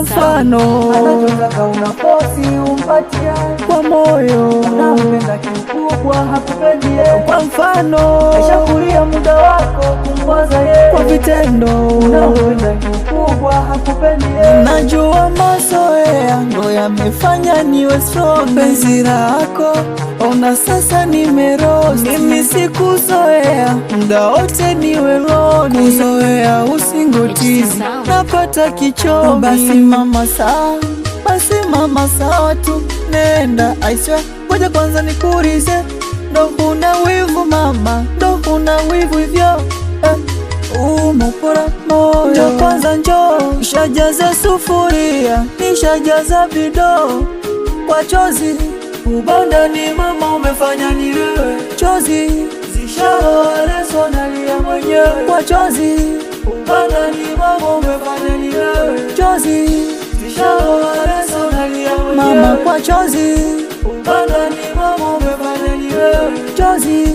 mfano, anachotaka unakosi umpatia, kwa moyo unampenda kikubwa hakupendi. kwa mfano, ashakulia muda wako kumwaza yeye, kwa vitendo unampenda kikubwa hakupendi. najua mazoea ndo yamefanya niwe strong. Penzi lako ona sasa nimeroast, mimi sikuzoea muda wote niwe roni, kuzoea usingotizi napata kichomi. Basi mama sawa tu nenda, aisha ngoja kwanza nikuulize, ndo huna wivu mama, ndo huna wivu hivyo umopora moyo, ndo kwanza njoo nishajaza sufuria, nishajaza bidoo kwa chozi, ubanda ni mama umefanya ni wewe, chozi zishaoleso nalia mwenyewe, kwa chozi ubanda ni mama umefanya ni wewe, chozi zishaoleso nalia mwenyewe, mama kwa chozi ubanda ni mama umefanya ni wewe, chozi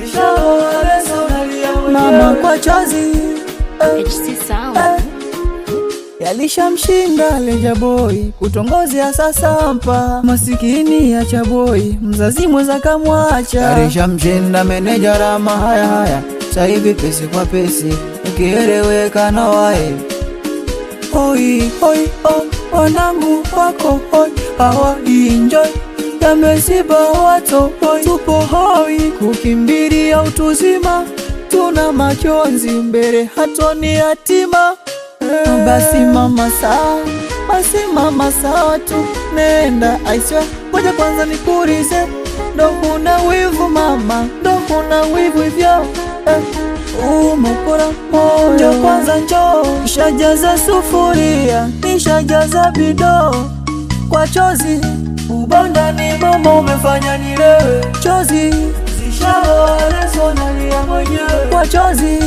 zishaoleso nalia mwenyewe, mama kwa chozi yalishamshinda Leja Boy kutongozea sasa mpa masikini ya Chaboi, mzazi mweza kamwacha. Alishamshinda meneja Rama haya saivi pesi kwa pesi ukieleweka na wae. Hoi wanangu wako hoi hawa enjoy yamesiba wato hoi, tupo hoi kukimbilia utuzima, tuna machozi mbele hatoni yatima. Basi mama sawa tu nenda, aisha ngoja kwanza nikuulize, ndo huna wivu mama, ndo huna wivu hivyo umopora moyo, ndo kwanza njoo nishajaza sufuria, nishajaza bidoo kwa chozi, ubanda ni mama umefanya nilewe, chozi zishaoleso nalia mwenyewe, kwa chozi